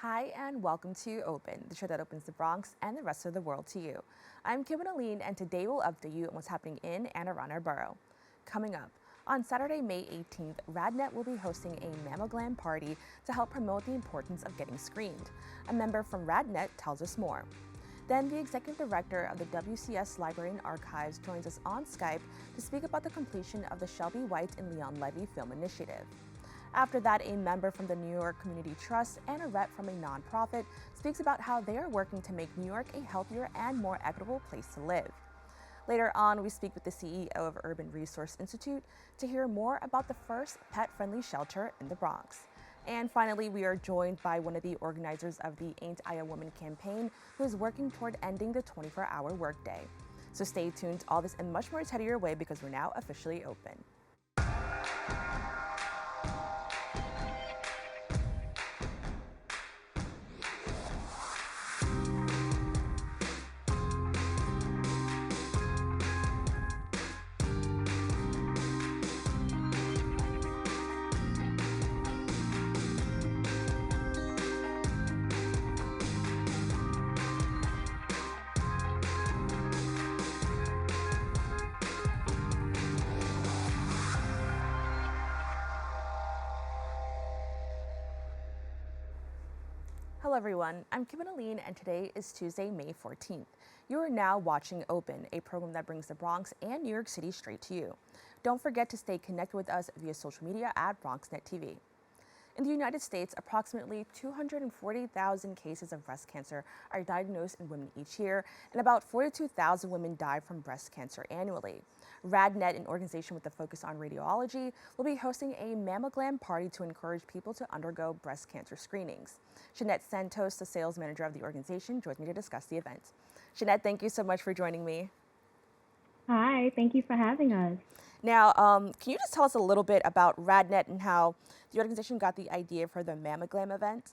Hi and welcome to Open, the show that opens the Bronx and the rest of the world to you. I'm Kibin Alleyne and today we'll update you on what's happening in and around our borough. Coming up, on Saturday, May 18th, RadNet will be hosting a MammoGlam Party to help promote the importance of getting screened. A member from RadNet tells us more. Then the executive director of the WCS Library and Archives joins us on Skype to speak about the completion of the Shelby White and Leon Levy Film Initiative. After that, a member from the New York Community Trust and a rep from a nonprofit speaks about how they are working to make New York a healthier and more equitable place to live. Later on, we speak with the CEO of Urban Resource Institute to hear more about the first pet-friendly shelter in the Bronx. And finally, we are joined by one of the organizers of the Ain't I a Woman campaign who is working toward ending the 24-hour workday. So stay tuned, all this and much more is headed your way because we're now officially open. Hello everyone, I'm Kibin Alleyne and today is Tuesday, May 14th. You are now watching Open, a program that brings the Bronx and New York City straight to you. Don't forget to stay connected with us via social media at BronxNet TV. In the United States, approximately 240,000 cases of breast cancer are diagnosed in women each year, and about 42,000 women die from breast cancer annually. RadNet, an organization with a focus on radiology, will be hosting a MammoGlam Party to encourage people to undergo breast cancer screenings. Shannette Santos, the sales manager of the organization, joins me to discuss the event. Shannette, thank you so much for joining me. Hi, thank you for having us. Now, can you just tell us a little bit about RadNet and how the organization got the idea for the MammoGlam event?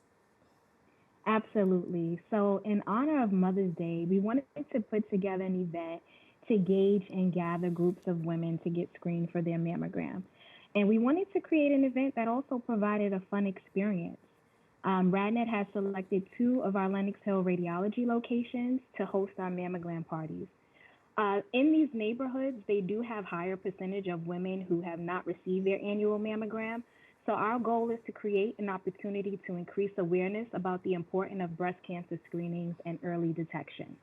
Absolutely. So, in honor of Mother's Day, we wanted to put together an event to gauge and gather groups of women to get screened for their mammogram. And we wanted to create an event that also provided a fun experience. RadNet has selected two of our Lenox Hill radiology locations to host our mammogram parties. In these neighborhoods, they do have higher percentage of women who have not received their annual mammogram. So our goal is to create an opportunity to increase awareness about the importance of breast cancer screenings and early detection.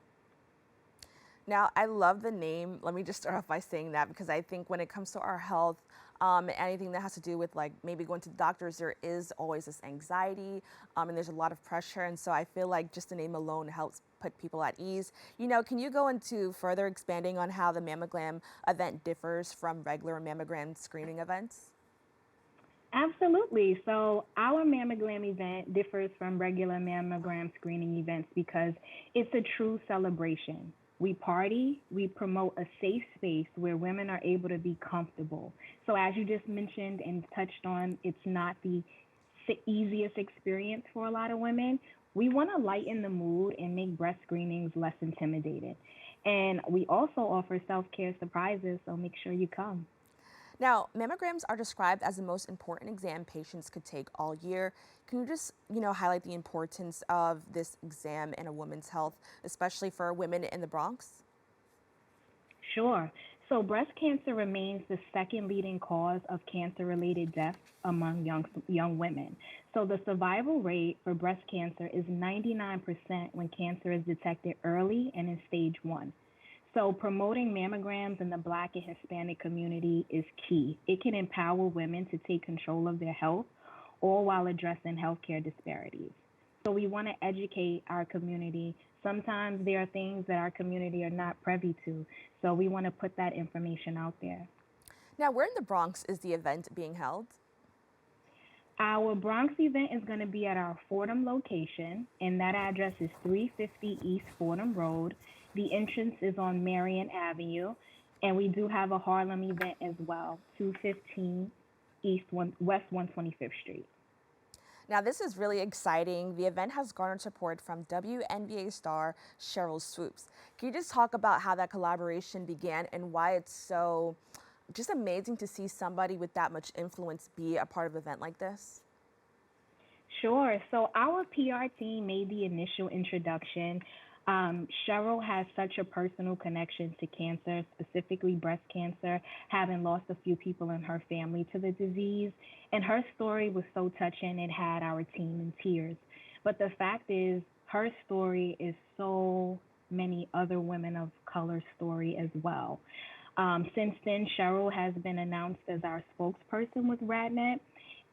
Now, I love the name. Let me just start off by saying that because I think when it comes to our health, anything that has to do with like maybe going to the doctors, there is always this anxiety and there's a lot of pressure. And so I feel like just the name alone helps put people at ease. You know, can you go into further expanding on how the MammoGlam event differs from regular mammogram screening events? Absolutely. So our mammogram event differs from regular mammogram screening events because it's a true celebration. We party, we promote a safe space where women are able to be comfortable. So as you just mentioned and touched on, it's not the easiest experience for a lot of women. We want to lighten the mood and make breast screenings less intimidating. And we also offer self-care surprises, so make sure you come. Now, mammograms are described as the most important exam patients could take all year. Can you just, highlight the importance of this exam in a woman's health, especially for women in the Bronx? Sure. So breast cancer remains the second leading cause of cancer-related deaths among young women. So the survival rate for breast cancer is 99% when cancer is detected early and in stage 1. So promoting mammograms in the Black and Hispanic community is key. It can empower women to take control of their health, all while addressing healthcare disparities. So we want to educate our community. Sometimes there are things that our community are not privy to. So we want to put that information out there. Now, where in the Bronx is the event being held? Our Bronx event is going to be at our Fordham location, and that address is 350 East Fordham Road. The entrance is on Marion Avenue, and we do have a Harlem event as well, 215 West 125th Street. Now, this is really exciting. The event has garnered support from WNBA star Sheryl Swoops. Can you just talk about how that collaboration began and why it's so just amazing to see somebody with that much influence be a part of an event like this? Sure. So our PR team made the initial introduction. Cheryl has such a personal connection to cancer, specifically breast cancer, having lost a few people in her family to the disease. And her story was so touching, it had our team in tears. But the fact is, her story is so many other women of color story as well. Since then, Cheryl has been announced as our spokesperson with RadNet,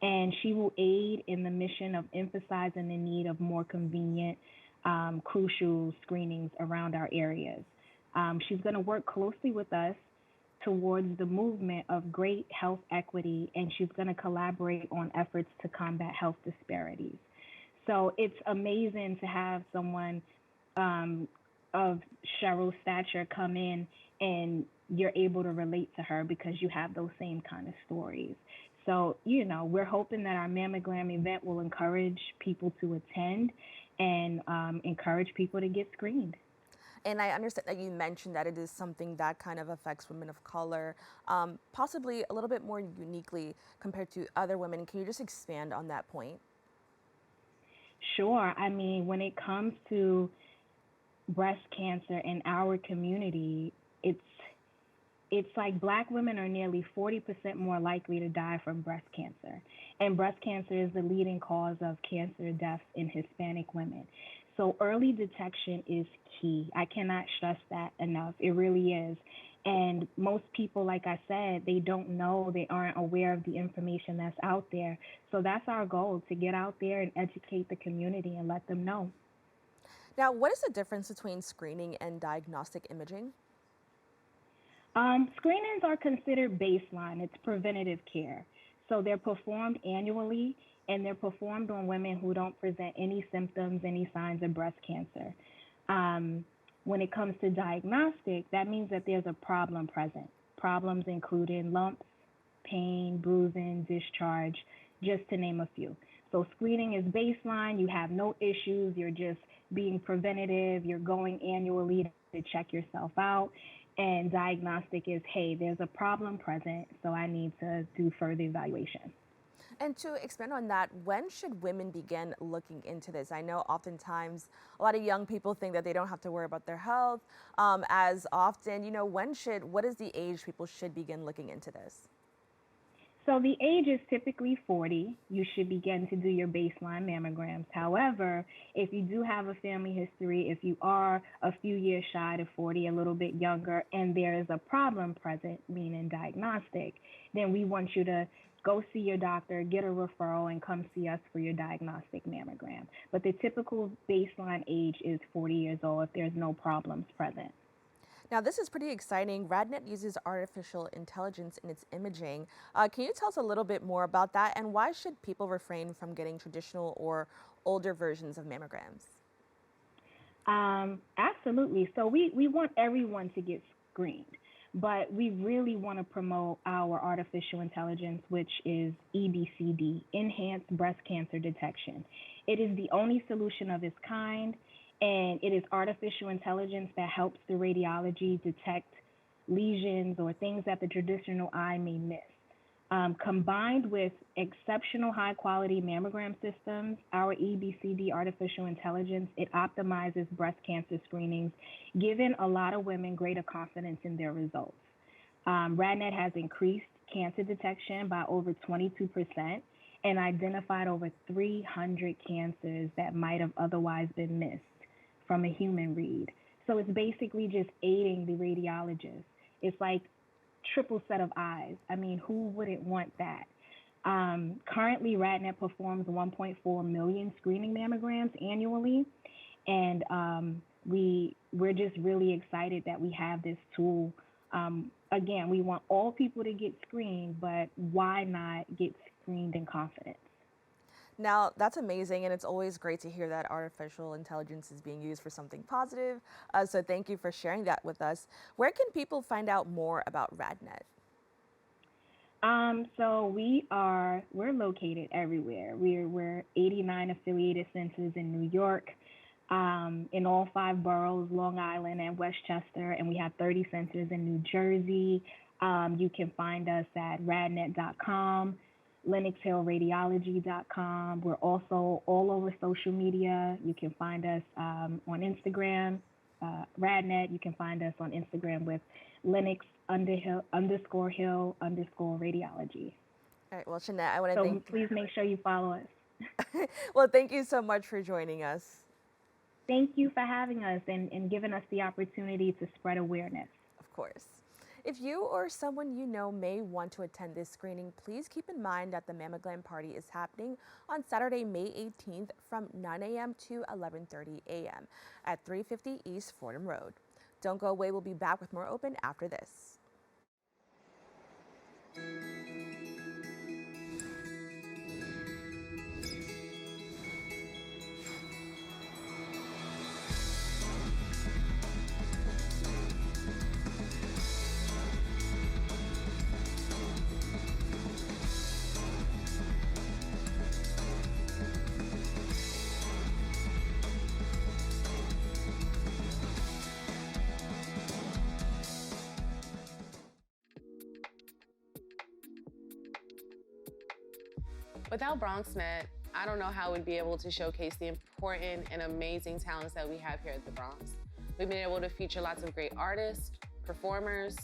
and she will aid in the mission of emphasizing the need of more convenient, crucial screenings around our areas. She's going to work closely with us towards the movement of great health equity, and she's going to collaborate on efforts to combat health disparities. So it's amazing to have someone um, of Cheryl's stature come in and you're able to relate to her because you have those same kind of stories. So, we're hoping that our mammogram event will encourage people to attend and encourage people to get screened. And I understand that you mentioned that it is something that kind of affects women of color, possibly a little bit more uniquely compared to other women. Can you just expand on that point? Sure. I mean, when it comes to breast cancer in our community, it's it's like black women are nearly 40% more likely to die from breast cancer. And breast cancer is the leading cause of cancer deaths in Hispanic women. So early detection is key. I cannot stress that enough. It really is. And most people, like I said, they don't know, they aren't aware of the information that's out there. So that's our goal, to get out there and educate the community and let them know. Now, what is the difference between screening and diagnostic imaging? Screenings are considered baseline. It's preventative care. So they're performed annually and they're performed on women who don't present any symptoms, any signs of breast cancer. Um, when it comes to diagnostic, that means that there's a problem present. Problems including lumps, pain, bruising, discharge, just to name a few. So screening is baseline. You have no issues. You're just being preventative. You're going annually to check yourself out. And diagnostic is, hey, there's a problem present, so I need to do further evaluation. And to expand on that, when should women begin looking into this? I know oftentimes a lot of young people think that they don't have to worry about their health as often. What is the age people should begin looking into this? So the age is typically 40. You should begin to do your baseline mammograms. However, if you do have a family history, if you are a few years shy of 40, a little bit younger, and there is a problem present, meaning diagnostic, then we want you to go see your doctor, get a referral, and come see us for your diagnostic mammogram. But the typical baseline age is 40 years old if there's no problems present. Now, this is pretty exciting. RadNet uses artificial intelligence in its imaging. Can you tell us a little bit more about that, and why should people refrain from getting traditional or older versions of mammograms? Absolutely. So we want everyone to get screened, but we really want to promote our artificial intelligence, which is EBCD, Enhanced Breast Cancer Detection. It is the only solution of its kind, and it is artificial intelligence that helps the radiology detect lesions or things that the traditional eye may miss. Combined with exceptional high quality mammogram systems, our EBCD artificial intelligence, it optimizes breast cancer screenings, giving a lot of women greater confidence in their results. RadNet has increased cancer detection by over 22% and identified over 300 cancers that might have otherwise been missed from a human read. So it's basically just aiding the radiologist. It's like triple set of eyes. I mean, who wouldn't want that? Currently, RadNet performs 1.4 million screening mammograms annually, and we're just really excited that we have this tool. Again, we want all people to get screened, but why not get screened in confidence? Now, that's amazing, and it's always great to hear that artificial intelligence is being used for something positive. So thank you for sharing that with us. Where can people find out more about RadNet? So we're located everywhere. We're 89 affiliated centers in New York, in all 5 boroughs, Long Island and Westchester, and we have 30 centers in New Jersey. You can find us at radnet.com. LenoxHillRadiology.com. We're also all over social media. You can find us on Instagram, RadNet. You can find us on Instagram with Lennox_Hill_radiology. All right, well, Shannette, I want to So please make sure you follow us. well, thank you so much for joining us. Thank you for having us and giving us the opportunity to spread awareness. Of course. If you or someone you know may want to attend this screening, please keep in mind that the MammoGlam Party is happening on Saturday, May 18th from 9 a.m. to 11:30 a.m. at 350 East Fordham Road. Don't go away. We'll be back with more Open after this. Without BronxNet, I don't know how we'd be able to showcase the important and amazing talents that we have here at the Bronx. We've been able to feature lots of great artists, performers,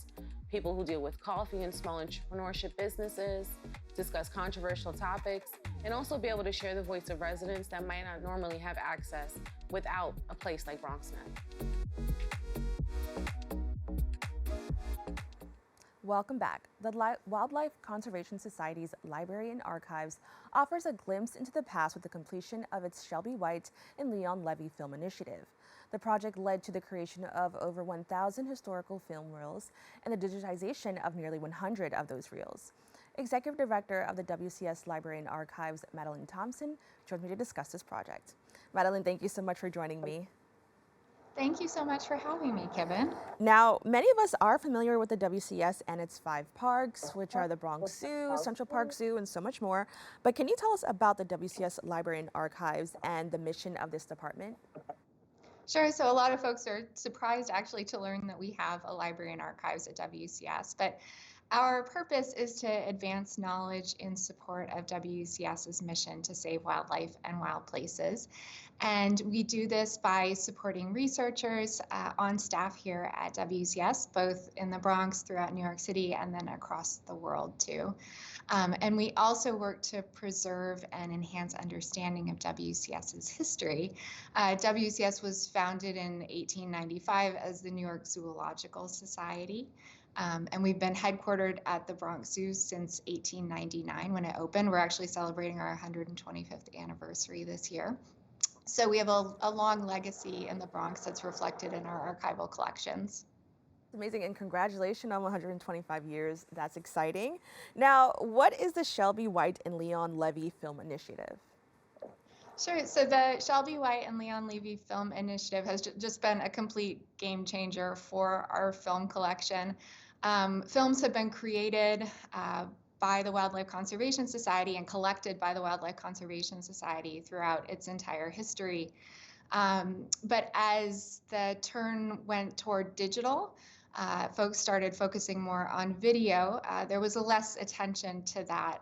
people who deal with coffee and small entrepreneurship businesses, discuss controversial topics, and also be able to share the voice of residents that might not normally have access without a place like BronxNet. Welcome back. The Wildlife Conservation Society's Library and Archives offers a glimpse into the past with the completion of its Shelby White and Leon Levy film initiative. The project led to the creation of over 1,000 historical film reels and the digitization of nearly 100 of those reels. Executive Director of the WCS Library and Archives, Madeleine Thompson, joined me to discuss this project. Madeleine, thank you so much for joining me. Thank you so much for having me, Kibin. Now, many of us are familiar with the WCS and its 5 parks, which are the Bronx Zoo, Central Park Zoo, and so much more. But can you tell us about the WCS Library and Archives and the mission of this department? Sure. So a lot of folks are surprised actually to learn that we have a library and archives at WCS, but our purpose is to advance knowledge in support of WCS's mission to save wildlife and wild places. And we do this by supporting researchers on staff here at WCS, both in the Bronx, throughout New York City, and then across the world too. And we also work to preserve and enhance understanding of WCS's history. WCS was founded in 1895 as the New York Zoological Society. And we've been headquartered at the Bronx Zoo since 1899 when it opened. We're actually celebrating our 125th anniversary this year. So we have a long legacy in the Bronx that's reflected in our archival collections. Amazing, and congratulations on 125 years. That's exciting. Now, what is the Shelby White and Leon Levy Film Initiative? Sure. So the Shelby White and Leon Levy Film Initiative has just been a complete game changer for our film collection. Films have been created by the Wildlife Conservation Society and collected by the Wildlife Conservation Society throughout its entire history. But as the turn went toward digital, folks started focusing more on video. There was less attention to that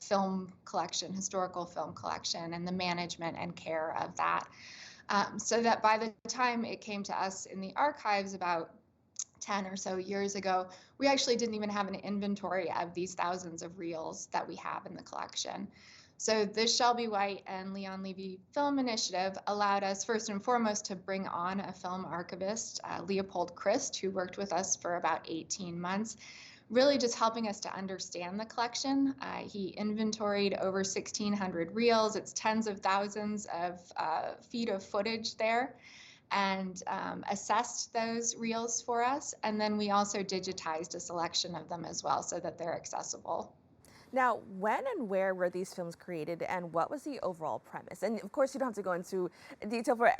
film collection, historical film collection, and the management and care of that. So that by the time it came to us in the archives about 10 or so years ago, we actually didn't even have an inventory of these thousands of reels that we have in the collection. So the Shelby White and Leon Levy Film Initiative allowed us first and foremost to bring on a film archivist, Leopold Christ, who worked with us for about 18 months, really just helping us to understand the collection. He inventoried over 1,600 reels. It's tens of thousands of feet of footage there, and assessed those reels for us. And then we also digitized a selection of them as well so that they're accessible. Now, when and where were these films created, and what was the overall premise? And of course, you don't have to go into detail for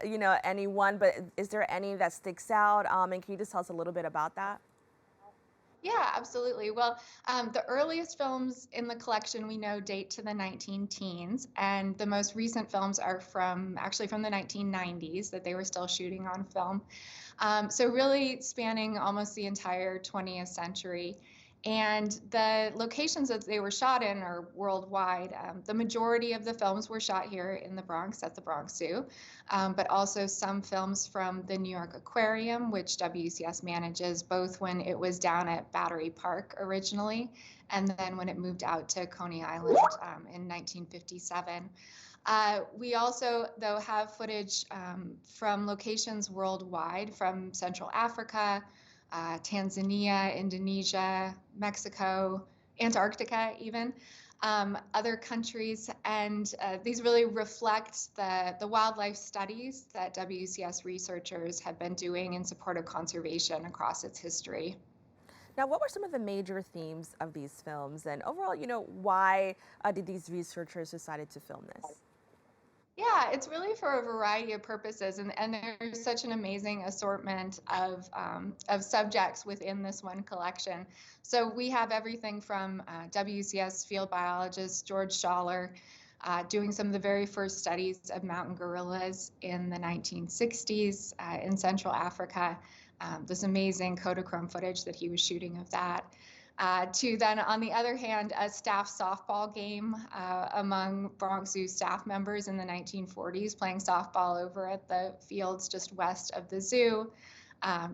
any one, but is there any that sticks out? And can you just tell us a little bit about that? Yeah, absolutely. Well, the earliest films in the collection we know date to the 19-teens, and the most recent films are actually from the 1990s that they were still shooting on film. So really spanning almost the entire 20th century. And the locations that they were shot in are worldwide. The majority of the films were shot here in the Bronx at the Bronx Zoo, but also some films from the New York Aquarium, which WCS manages, both when it was down at Battery Park originally, and then when it moved out to Coney Island in 1957. We also, though, have footage from locations worldwide, from Central Africa, Tanzania, Indonesia, Mexico, Antarctica even, other countries. And these really reflect the wildlife studies that WCS researchers have been doing in support of conservation across its history. Now, what were some of the major themes of these films? And overall, why did these researchers decided to film this? Yeah, it's really for a variety of purposes, and there's such an amazing assortment of subjects within this one collection. So we have everything from WCS field biologist George Schaller doing some of the very first studies of mountain gorillas in the 1960s in Central Africa, this amazing Kodachrome footage that he was shooting of that. To then, on the other hand, a staff softball game among Bronx Zoo staff members in the 1940s, playing softball over at the fields just west of the zoo,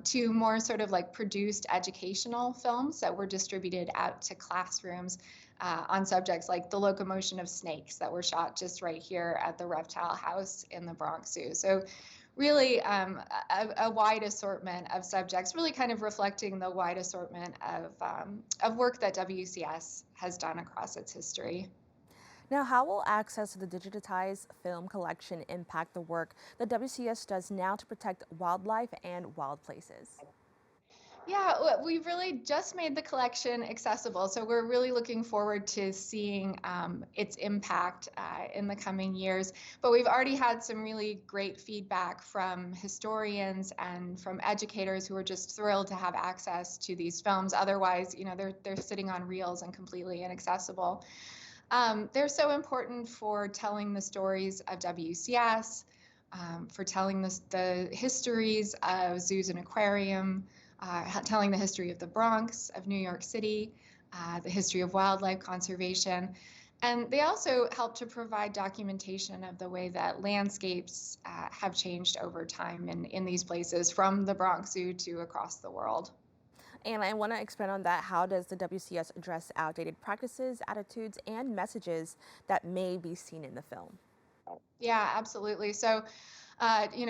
to more sort of like produced educational films that were distributed out to classrooms on subjects like the locomotion of snakes that were shot just right here at the Reptile House in the Bronx Zoo. So really a wide assortment of subjects, really kind of reflecting the wide assortment of work that WCS has done across its history. Now, how will access to the digitized film collection impact the work that WCS does now to protect wildlife and wild places? Yeah, we've really just made the collection accessible, so we're really looking forward to seeing its impact in the coming years. But we've already had some really great feedback from historians and from educators who are just thrilled to have access to these films. Otherwise, they're sitting on reels and completely inaccessible. They're so important for telling the stories of WCS, for telling the histories of zoos and aquarium, telling the history of the Bronx, of New York City, the history of wildlife conservation. And they also help to provide documentation of the way that landscapes have changed over time in these places, from the Bronx Zoo to across the world. And I want to expand on that. How does the WCS address outdated practices, attitudes, and messages that may be seen in the film? Yeah, absolutely. So,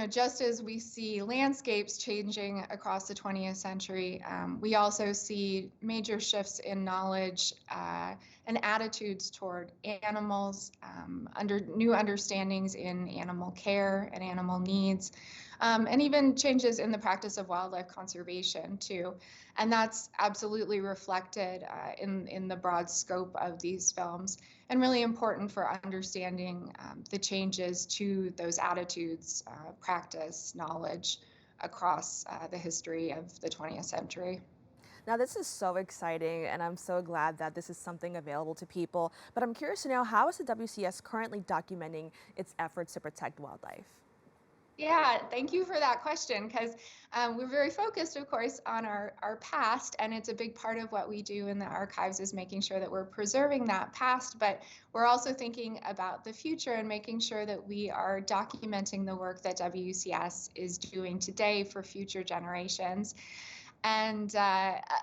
just as we see landscapes changing across the 20th century, we also see major shifts in knowledge and attitudes toward animals, under new understandings in animal care and animal needs, and even changes in the practice of wildlife conservation too. And that's absolutely reflected in the broad scope of these films, and really important for understanding the changes to those attitudes, practice, knowledge across the history of the 20th century. Now, this is so exciting, and I'm so glad that this is something available to people. But I'm curious to know, how is the WCS currently documenting its efforts to protect wildlife? Yeah, thank you for that question, because we're very focused, of course, on our past, and it's a big part of what we do in the archives is making sure that we're preserving that past, but we're also thinking about the future and making sure that we are documenting the work that WCS is doing today for future generations. And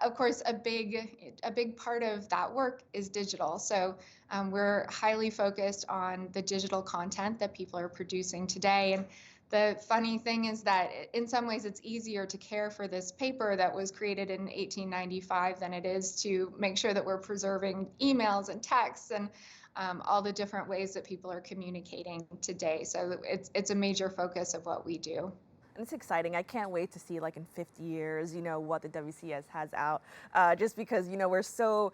of course, a big part of that work is digital. So we're highly focused on the digital content that people are producing today. And the funny thing is that in some ways it's easier to care for this paper that was created in 1895 than it is to make sure that we're preserving emails and texts and all the different ways that people are communicating today. So it's a major focus of what we do. And it's exciting. I can't wait to see, like, in 50 years, what the WCS has out, just because, we're so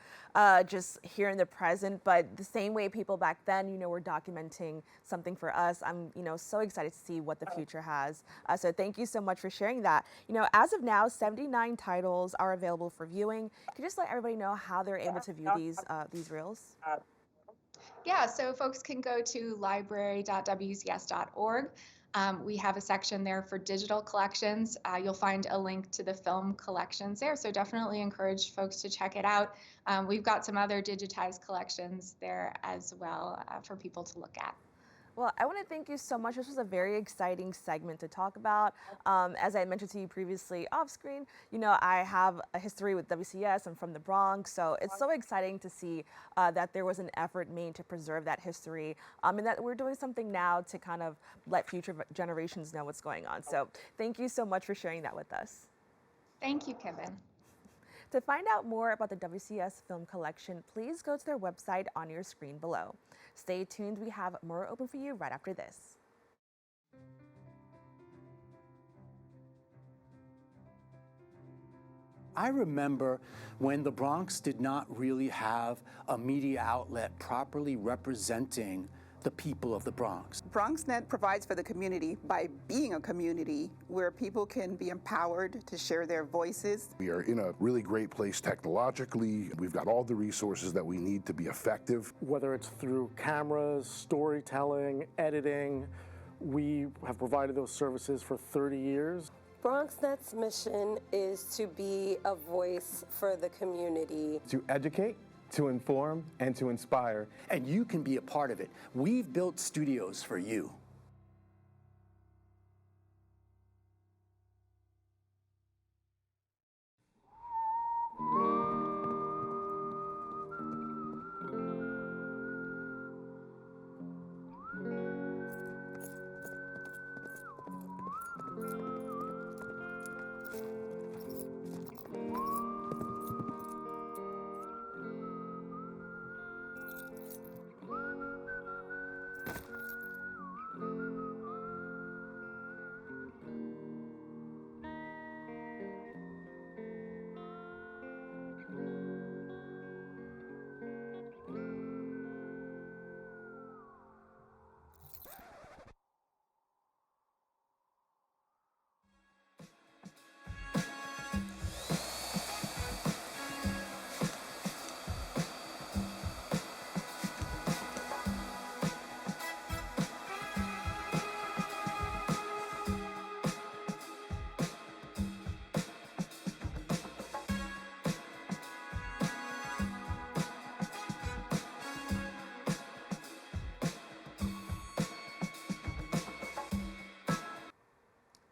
just here in the present, but the same way people back then, were documenting something for us. I'm, so excited to see what the future has. So thank you so much for sharing that. As of now, 79 titles are available for viewing. Can you just let everybody know how they're able to view these reels? Yeah, so folks can go to library.wcs.org. We have a section there for digital collections. You'll find a link to the film collections there, so definitely encourage folks to check it out. We've got some other digitized collections there as well for people to look at. Well, I want to thank you so much. This was a very exciting segment to talk about. As I mentioned to you previously off screen, I have a history with WCS. I'm from the Bronx, so it's so exciting to see that there was an effort made to preserve that history, and that we're doing something now to kind of let future generations know what's going on. So thank you so much for sharing that with us. Thank you, Kibin. To find out more about the WCS Film Collection, please go to their website on your screen below. Stay tuned, we have more open for you right after this. I remember when the Bronx did not really have a media outlet properly representing the people of the Bronx. BronxNet provides for the community by being a community where people can be empowered to share their voices. We are in a really great place technologically. We've got all the resources that we need to be effective. Whether it's through cameras, storytelling, editing, we have provided those services for 30 years. BronxNet's mission is to be a voice for the community. To educate, to inform, and to inspire. And you can be a part of it. We've built studios for you.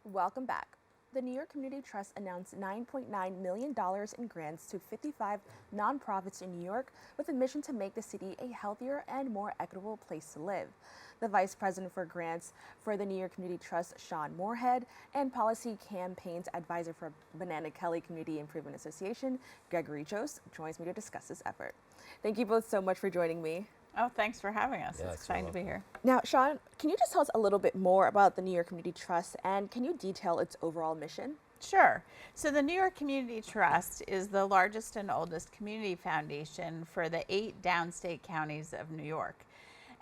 Welcome back. The New York Community Trust announced $9.9 million in grants to 55 nonprofits in New York with a mission to make the city a healthier and more equitable place to live. The Vice President for Grants for the New York Community Trust, Shawn Morehead, and Policy Campaigns Advisor for Banana Kelly Community Improvement Association, Gregory Jost, joins me to discuss this effort. Thank you both so much for joining me. Oh, thanks for having us. It's exciting to be here. Now, Shawn, can you just tell us a little bit more about the New York Community Trust, and can you detail its overall mission? Sure. So the New York Community Trust is the largest and oldest community foundation for the 8 downstate counties of New York.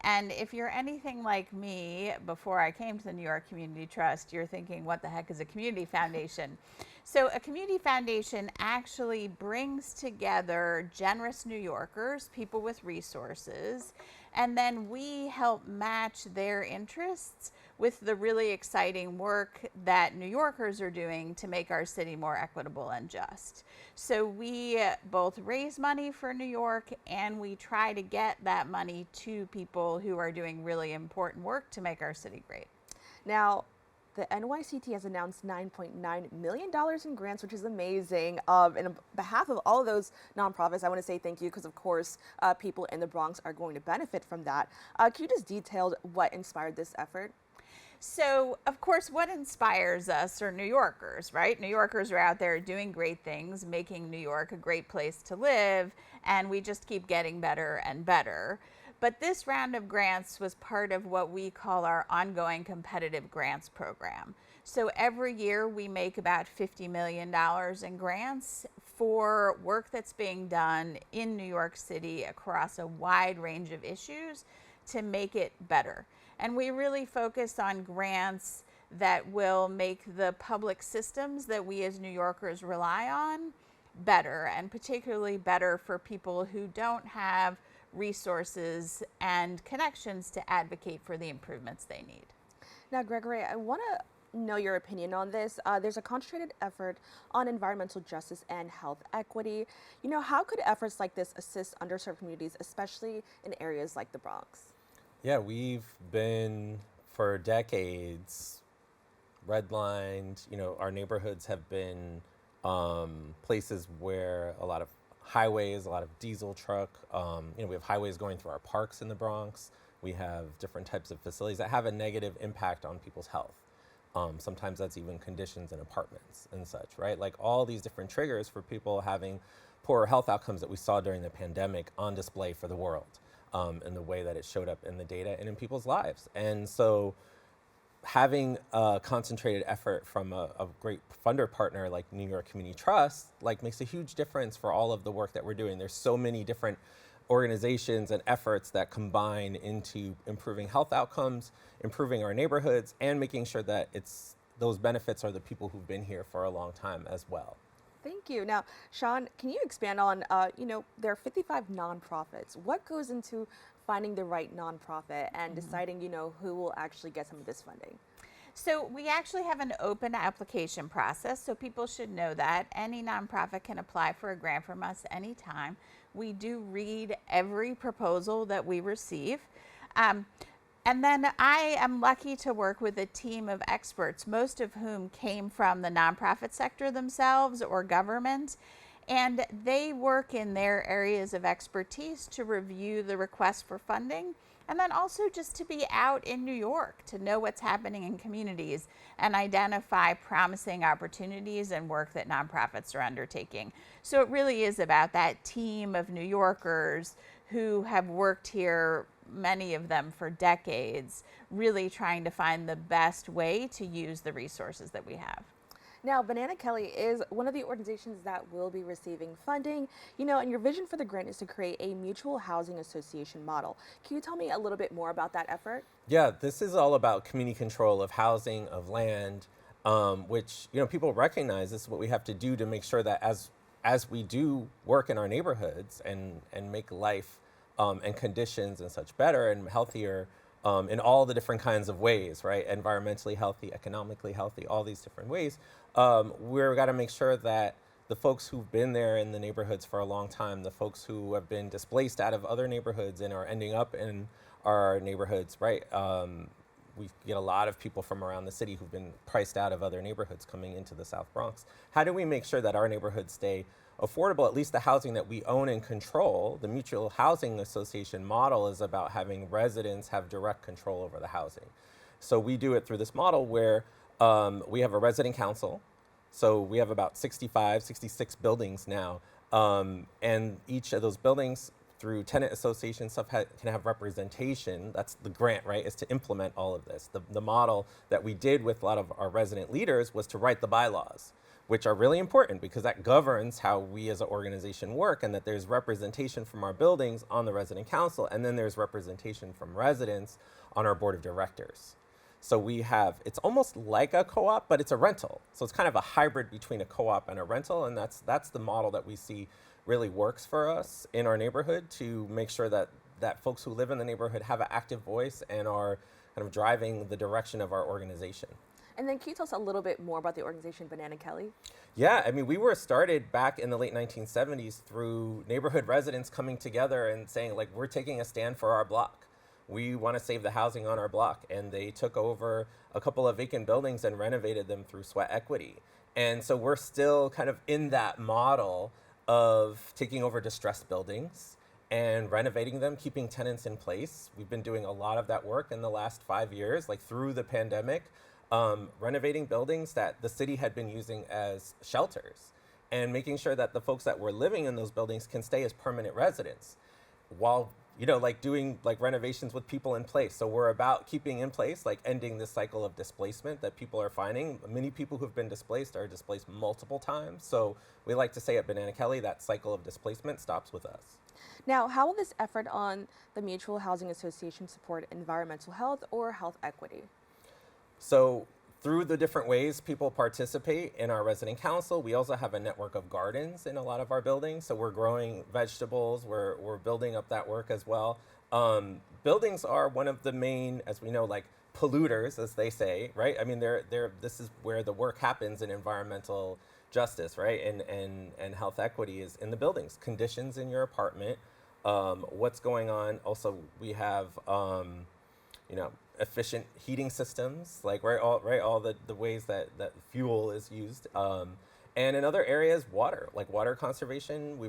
And if you're anything like me, before I came to the New York Community Trust, you're thinking, what the heck is a community foundation? So a community foundation actually brings together generous New Yorkers, people with resources, and then we help match their interests with the really exciting work that New Yorkers are doing to make our city more equitable and just. So we both raise money for New York, and we try to get that money to people who are doing really important work to make our city great. Now, the NYCT has announced $9.9 million in grants, which is amazing. And on behalf of all of those nonprofits, I want to say thank you because, of course, people in the Bronx are going to benefit from that. Can you just detail what inspired this effort? So, of course, what inspires us are New Yorkers, right? New Yorkers are out there doing great things, making New York a great place to live, and we just keep getting better and better. But this round of grants was part of what we call our ongoing competitive grants program. So every year we make about $50 million in grants for work that's being done in New York City across a wide range of issues to make it better. And we really focus on grants that will make the public systems that we as New Yorkers rely on better, and particularly better for people who don't have resources and connections to advocate for the improvements they need. Now, Gregory, I want to know your opinion on this. There's a concentrated effort on environmental justice and health equity. How could efforts like this assist underserved communities, especially in areas like the Bronx? Yeah, we've been for decades redlined. Our neighborhoods have been places where a lot of highways, a lot of diesel truck. We have highways going through our parks in the Bronx. We have different types of facilities that have a negative impact on people's health. Sometimes that's even conditions in apartments and such, right? Like all these different triggers for people having poorer health outcomes that we saw during the pandemic on display for the world, and the way that it showed up in the data and in people's lives. And so having a concentrated effort from a great funder partner like New York Community Trust makes a huge difference for all of the work that we're doing. There's so many different organizations and efforts that combine into improving health outcomes, improving our neighborhoods, and making sure that those benefits are the people who've been here for a long time as well. Thank you. Now, Shawn, can you expand on, there are 55 nonprofits. What goes into finding the right nonprofit and deciding, who will actually get some of this funding? So we actually have an open application process, so people should know that. Any nonprofit can apply for a grant from us anytime. We do read every proposal that we receive. And then I am lucky to work with a team of experts, most of whom came from the nonprofit sector themselves or government. And they work in their areas of expertise to review the request for funding, and then also just to be out in New York to know what's happening in communities and identify promising opportunities and work that nonprofits are undertaking. So it really is about that team of New Yorkers who have worked here, many of them for decades, really trying to find the best way to use the resources that we have. Now, Banana Kelly is one of the organizations that will be receiving funding, and your vision for the grant is to create a mutual housing association model. Can you tell me a little bit more about that effort? Yeah, this is all about community control of housing, of land, which, people recognize this is what we have to do to make sure that as we do work in our neighborhoods and make life and conditions and such better and healthier, in all the different kinds of ways, right? Environmentally healthy, economically healthy, all these different ways. We've got to make sure that the folks who've been there in the neighborhoods for a long time, the folks who have been displaced out of other neighborhoods and are ending up in our neighborhoods, right? We get a lot of people from around the city who've been priced out of other neighborhoods coming into the South Bronx. How do we make sure that our neighborhoods stay affordable, at least the housing that we own and control? The Mutual Housing Association model is about having residents have direct control over the housing. So we do it through this model where we have a resident council. So we have about 65, 66 buildings now. And each of those buildings through tenant associations can have representation. That's the grant, right, is to implement all of this. The model that we did with a lot of our resident leaders was to write the bylaws, which are really important because that governs how we as an organization work, and that there's representation from our buildings on the resident council, and then there's representation from residents on our board of directors. So we have, it's almost like a co-op, but it's a rental. So it's kind of a hybrid between a co-op and a rental, and that's the model that we see really works for us in our neighborhood to make sure that folks who live in the neighborhood have an active voice and are kind of driving the direction of our organization. And then can you tell us a little bit more about the organization Banana Kelly? Yeah, I mean, we were started back in the late 1970s through neighborhood residents coming together and saying, like, we're taking a stand for our block. We want to save the housing on our block. And they took over a couple of vacant buildings and renovated them through sweat equity. And so we're still kind of in that model of taking over distressed buildings and renovating them, keeping tenants in place. We've been doing a lot of that work in the last 5 years, like through the pandemic. Renovating buildings that the city had been using as shelters and making sure that the folks that were living in those buildings can stay as permanent residents while, doing renovations with people in place. So we're about keeping in place, ending this cycle of displacement that people are finding. Many people who've been displaced are displaced multiple times. So we like to say at Banana Kelly, that cycle of displacement stops with us. Now, how will this effort on the Mutual Housing Association support environmental health or health equity? So through the different ways people participate in our resident council, we also have a network of gardens in a lot of our buildings. So we're growing vegetables, we're building up that work as well. Buildings are one of the main, as we know, polluters, as they say, right? I mean, this is where the work happens in environmental justice, right? And health equity is in the buildings, conditions in your apartment, what's going on. Also, we have, efficient heating systems, like all the ways that fuel is used. And in other areas, water, like water conservation.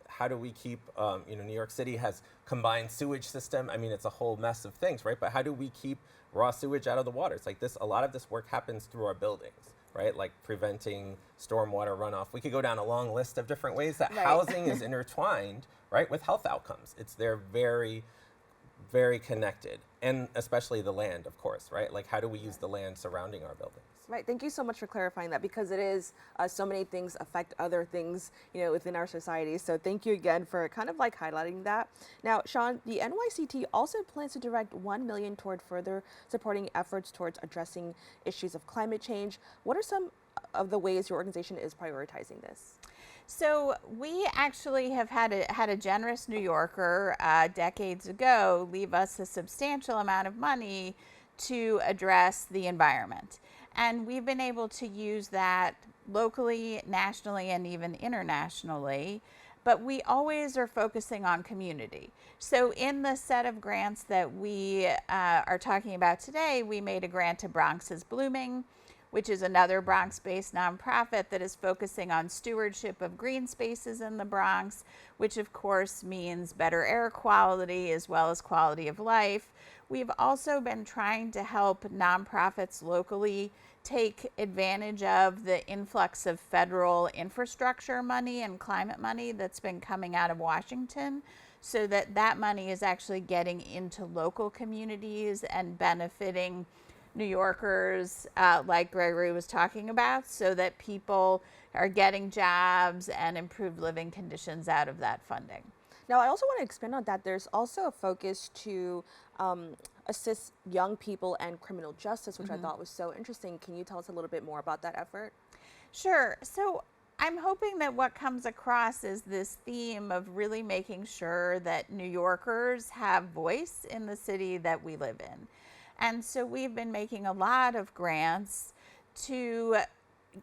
How do we keep, New York City has combined sewage system. I mean, it's a whole mess of things, right? But how do we keep raw sewage out of the water? It's like this, a lot of this work happens through our buildings, right? Like preventing stormwater runoff. We could go down a long list of different ways that housing is intertwined, right, with health outcomes. They're very, very connected, and especially the land, of course, right? Like, how do we use the land surrounding our buildings? Right. Thank you so much for clarifying that, because it is so many things affect other things, within our society. So thank you again for kind of like highlighting that. Now, Shawn, the NYCT also plans to direct $1 million toward further supporting efforts towards addressing issues of climate change. What are some of the ways your organization is prioritizing this? So we actually have had a generous New Yorker decades ago leave us a substantial amount of money to address the environment. And we've been able to use that locally, nationally, and even internationally. But we always are focusing on community. So in the set of grants that we are talking about today, we made a grant to Bronx is Blooming, which is another Bronx-based nonprofit that is focusing on stewardship of green spaces in the Bronx, which of course means better air quality as well as quality of life. We've also been trying to help nonprofits locally take advantage of the influx of federal infrastructure money and climate money that's been coming out of Washington, so that money is actually getting into local communities and benefiting New Yorkers, like Gregory was talking about, so that people are getting jobs and improved living conditions out of that funding. Now, I also want to expand on that. There's also a focus to assist young people and criminal justice, which I thought was so interesting. Can you tell us a little bit more about that effort? Sure. So I'm hoping that what comes across is this theme of really making sure that New Yorkers have voice in the city that we live in. And so we've been making a lot of grants to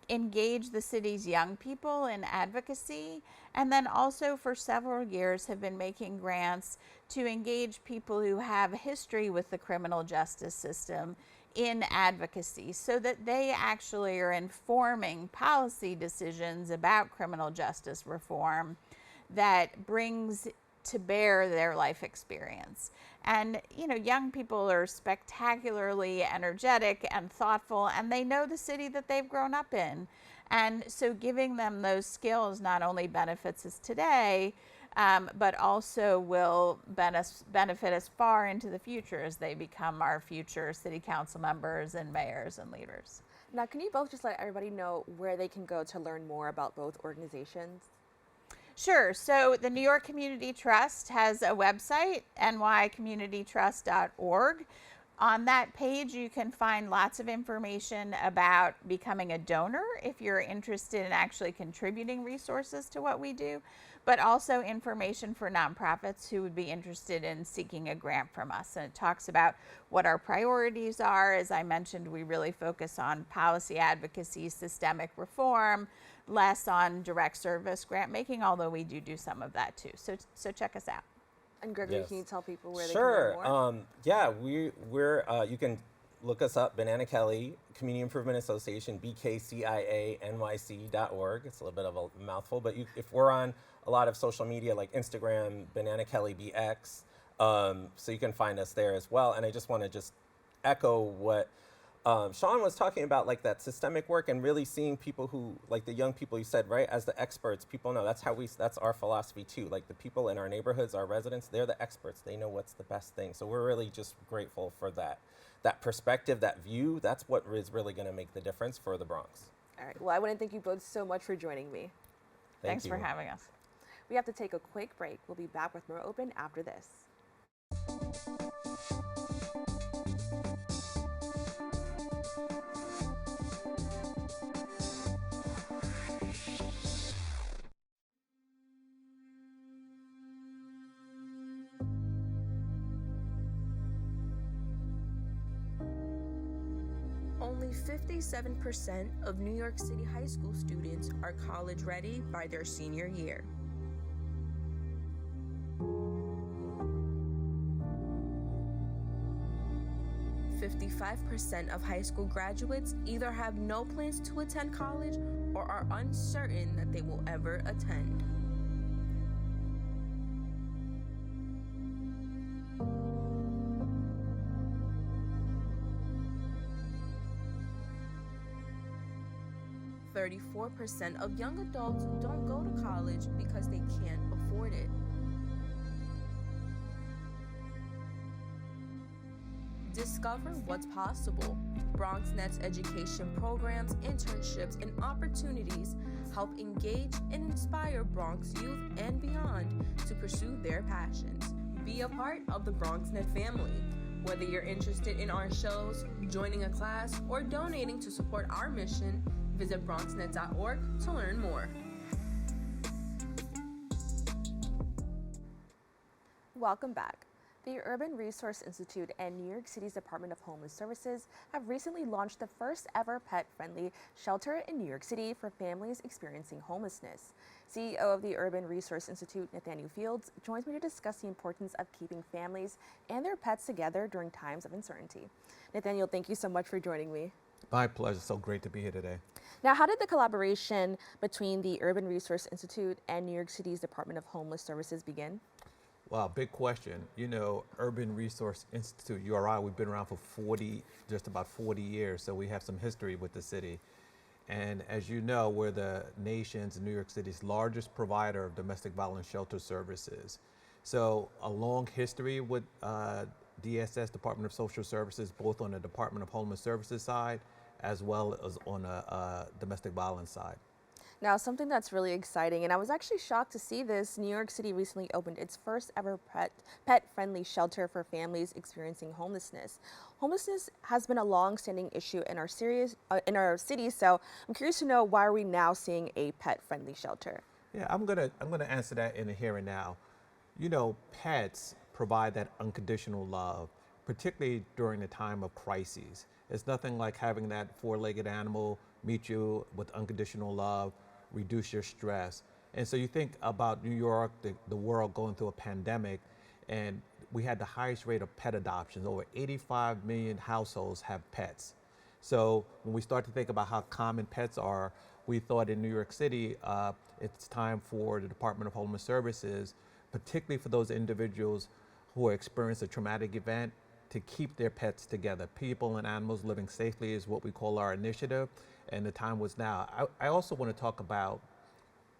engage the city's young people in advocacy, and then also for several years have been making grants to engage people who have a history with the criminal justice system in advocacy, so that they actually are informing policy decisions about criminal justice reform that brings to bear their life experience. And young people are spectacularly energetic and thoughtful, and they know the city that they've grown up in. And so giving them those skills not only benefits us today, but also will benefit us far into the future as they become our future city council members and mayors and leaders. Now, can you both just let everybody know where they can go to learn more about both organizations? Sure. So the New York Community Trust has a website, nycommunitytrust.org. On that page, you can find lots of information about becoming a donor if you're interested in actually contributing resources to what we do, but also information for nonprofits who would be interested in seeking a grant from us. And it talks about what our priorities are. As I mentioned, we really focus on policy advocacy, systemic reform, less on direct service grant making, although we do some of that too. So check us out. And Gregory, can you tell people where they Sure. can learn more? Yeah, we're you can look us up, Banana Kelly Community Improvement Association, bkcianyc.org. It's a little bit of a mouthful, but if we're on a lot of social media like Instagram, Banana Kelly BX, so you can find us there as well. And I just want to echo what Shawn was talking about, like that systemic work and really seeing people who, like the young people you said, right, as the experts. People know that's our philosophy too. Like the people in our neighborhoods, our residents, they're the experts. They know what's the best thing. So we're really just grateful for that perspective, that view. That's what is really going to make the difference for the Bronx. All right. Well, I want to thank you both so much for joining me. Thanks for having us. We have to take a quick break. We'll be back with more Open after this. 57% of New York City high school students are college ready by their senior year. "55% of high school graduates either have no plans to attend college or are uncertain that they will ever attend. "34% of young adults don't go to college because they can't afford it. Discover what's possible. BronxNet's education programs, internships, and opportunities help engage and inspire Bronx youth and beyond to pursue their passions. Be a part of the BronxNet family. Whether you're interested in our shows, joining a class, or donating to support our mission, visit BronxNet.org to learn more. Welcome back. The Urban Resource Institute and New York City's Department of Homeless Services have recently launched the first ever pet-friendly shelter in New York City for families experiencing homelessness. CEO of the Urban Resource Institute, Nathaniel Fields, joins me to discuss the importance of keeping families and their pets together during times of uncertainty. Nathaniel, thank you so much for joining me. My pleasure. So great to be here today. Now, how did the collaboration between the Urban Resource Institute and New York City's Department of Homeless Services begin? Wow, big question. You know, Urban Resource Institute, URI, we've been around for just about 40 years, so we have some history with the city. And as you know, we're the nation's, New York City's largest provider of domestic violence shelter services. So a long history with DSS, Department of Social Services, both on the Department of Homeless Services side, as well as on the domestic violence side. Now, something that's really exciting, and I was actually shocked to see this, New York City recently opened its first ever pet-friendly shelter for families experiencing homelessness. Homelessness has been a long-standing issue in our city, so I'm curious to know, why are we now seeing a pet-friendly shelter? Yeah, I'm gonna answer that in the here and now. You know, pets provide that unconditional love, particularly during the time of crises. It's nothing like having that four-legged animal meet you with unconditional love, reduce your stress. And so you think about New York, the world going through a pandemic, and we had the highest rate of pet adoptions. Over 85 million households have pets. So when we start to think about how common pets are, we thought in New York City, it's time for the Department of Homeless Services, particularly for those individuals who experience a traumatic event, to keep their pets together. People and animals living safely is what we call our initiative, and the time was now. I also want to talk about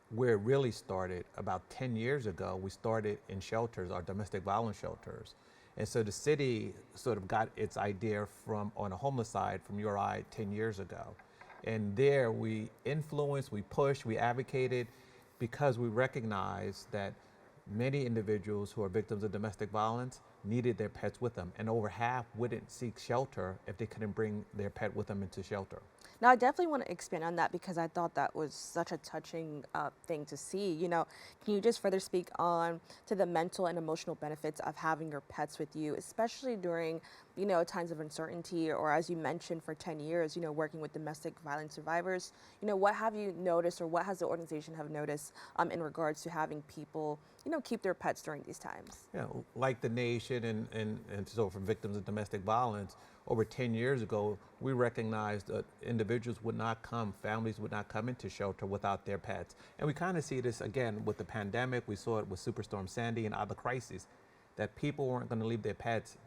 where it really started. About 10 years ago, we started in shelters, our domestic violence shelters. And so the city sort of got its idea from, on the homeless side, from URI 10 years ago. And there we influenced, we pushed, we advocated, because we recognized that many individuals who are victims of domestic violence needed their pets with them, and over half wouldn't seek shelter if they couldn't bring their pet with them into shelter. Now, I definitely want to expand on that, because I thought that was such a touching thing to see. You know, can you just further speak on to the mental and emotional benefits of having your pets with you, especially during, you know, times of uncertainty, or as you mentioned, for 10 years, you know, working with domestic violence survivors? You know, what have you noticed, or what has the organization have noticed in regards to having people, you know, keep their pets during these times? Yeah, like the nation and so for victims of domestic violence, over 10 years ago, we recognized that individuals would not come, families would not come into shelter without their pets. And we kind of see this again with the pandemic. We saw it with Superstorm Sandy and other crises, that people weren't going to leave their pets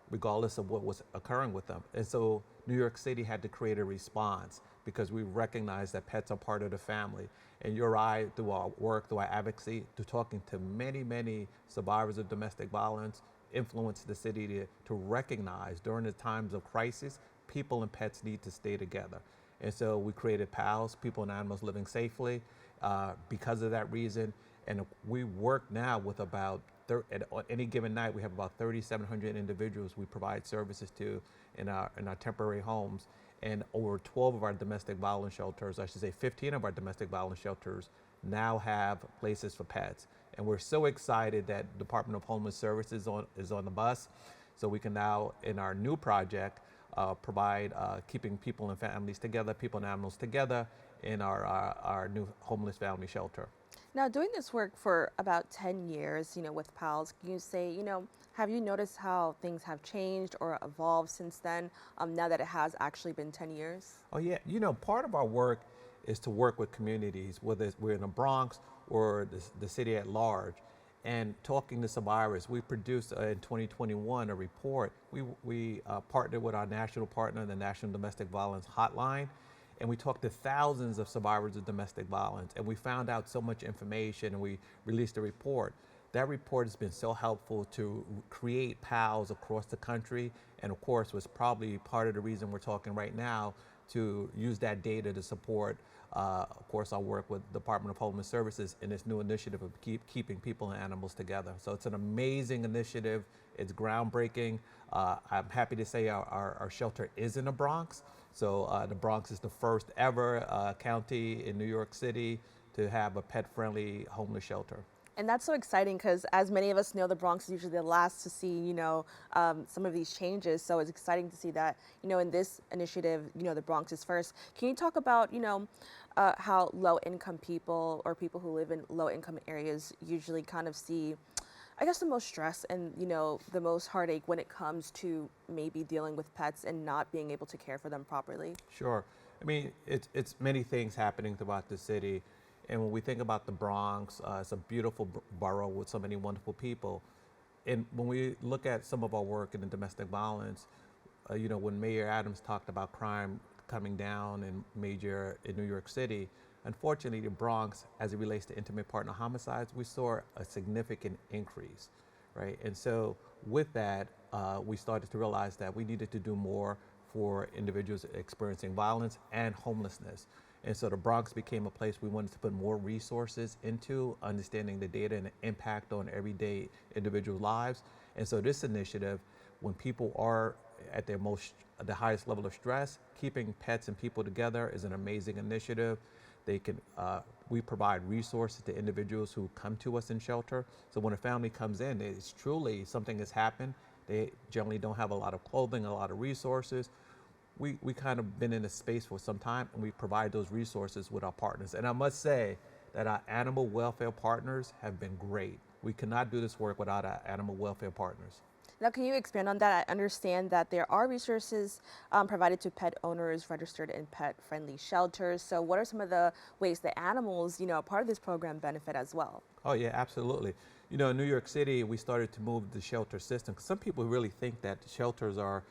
regardless of what was occurring with them. And so New York City had to create a response, because we recognize that pets are part of the family. And URI, through our work, through our advocacy, through talking to many, many survivors of domestic violence, influenced the city to recognize during the times of crisis, people and pets need to stay together. And so we created PALS, People and Animals Living Safely, because of that reason. And we work now with about, on any given night, we have about 3,700 individuals we provide services to in our temporary homes. And over 12 of our domestic violence shelters, I should say 15 of our domestic violence shelters, now have places for pets. And we're so excited that Department of Homeless Services is on the bus. So we can now, in our new project, provide keeping people and families together, people and animals together in our new homeless family shelter. Now, doing this work for about 10 years, with PALS, can you say, have you noticed how things have changed or evolved since then, now that it has actually been 10 years? Oh, yeah. Part of our work is to work with communities, whether we're in the Bronx or the city at large. And talking to survivors, we produced in 2021 a report. We partnered with our national partner, the National Domestic Violence Hotline, and we talked to thousands of survivors of domestic violence, and we found out so much information, and we released a report. That report has been so helpful to create PALs across the country, and of course was probably part of the reason we're talking right now to use that data to support, of course, our work with the Department of Homeless Services in this new initiative of keeping people and animals together. So it's an amazing initiative. It's groundbreaking. I'm happy to say our shelter is in the Bronx. So the Bronx is the first ever county in New York City to have a pet-friendly homeless shelter. And that's so exciting because, as many of us know, the Bronx is usually the last to see, some of these changes. So it's exciting to see that, in this initiative, the Bronx is first. Can you talk about, how low-income people or people who live in low-income areas usually kind of see, I guess, the most stress and, the most heartache when it comes to maybe dealing with pets and not being able to care for them properly? Sure. I mean, it's many things happening throughout the city. And when we think about the Bronx, it's a beautiful borough with so many wonderful people. And when we look at some of our work in the domestic violence, when Mayor Adams talked about crime coming down in New York City, unfortunately, the Bronx, as it relates to intimate partner homicides, we saw a significant increase, right? And so with that, we started to realize that we needed to do more for individuals experiencing violence and homelessness. And so the Bronx became a place we wanted to put more resources into, understanding the data and the impact on everyday individual lives. And so this initiative, when people are at the highest level of stress, keeping pets and people together is an amazing initiative. We provide resources to individuals who come to us in shelter. So when a family comes in, it's truly something has happened. They generally don't have a lot of clothing, a lot of resources. We kind of been in this space for some time, and we provide those resources with our partners. And I must say that our animal welfare partners have been great. We cannot do this work without our animal welfare partners. Now, can you expand on that? I understand that there are resources provided to pet owners registered in pet-friendly shelters. So what are some of the ways that animals, part of this program, benefit as well? Oh, yeah, absolutely. In New York City, we started to move the shelter system. Some people really think that shelters are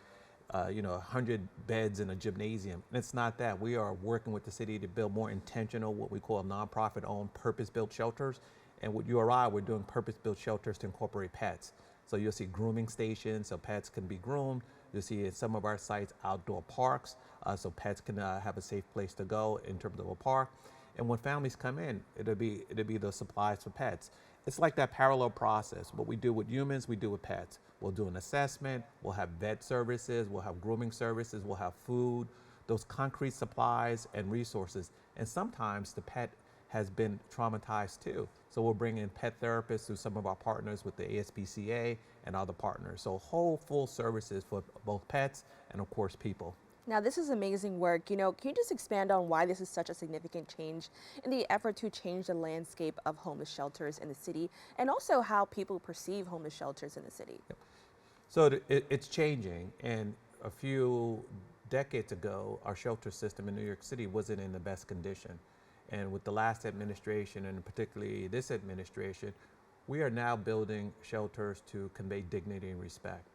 100 beds in a gymnasium. And it's not that. We are working with the city to build more intentional, what we call nonprofit-owned, purpose-built shelters. And with URI, we're doing purpose-built shelters to incorporate pets. So you'll see grooming stations so pets can be groomed. You'll see at some of our sites outdoor parks so pets can have a safe place to go in terms of a park. And when families come in, it'll be the supplies for pets. It's like that parallel process. What we do with humans, we do with pets. We'll do an assessment, we'll have vet services, we'll have grooming services, we'll have food, those concrete supplies and resources. And sometimes the pet has been traumatized too. So we'll bring in pet therapists through some of our partners with the ASPCA and other partners. So whole full services for both pets and of course people. Now, this is amazing work. Can you just expand on why this is such a significant change in the effort to change the landscape of homeless shelters in the city, and also how people perceive homeless shelters in the city? Yep. So it's changing, and a few decades ago, our shelter system in New York City wasn't in the best condition. And with the last administration, and particularly this administration, we are now building shelters to convey dignity and respect.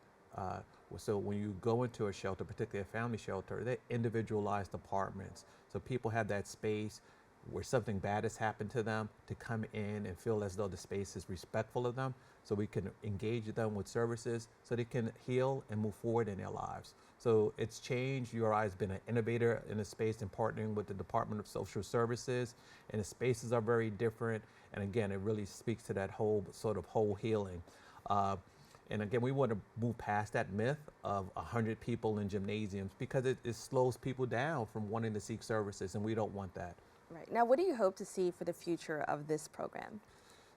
So when you go into a shelter, particularly a family shelter, they're individualized apartments. So people have that space where something bad has happened to them to come in and feel as though the space is respectful of them, so we can engage them with services so they can heal and move forward in their lives. So it's changed. URI has been an innovator in the space and partnering with the Department of Social Services, and the spaces are very different. And again, it really speaks to that whole healing. And again, we want to move past that myth of 100 people in gymnasiums because it slows people down from wanting to seek services, and we don't want that. Right. Now, what do you hope to see for the future of this program?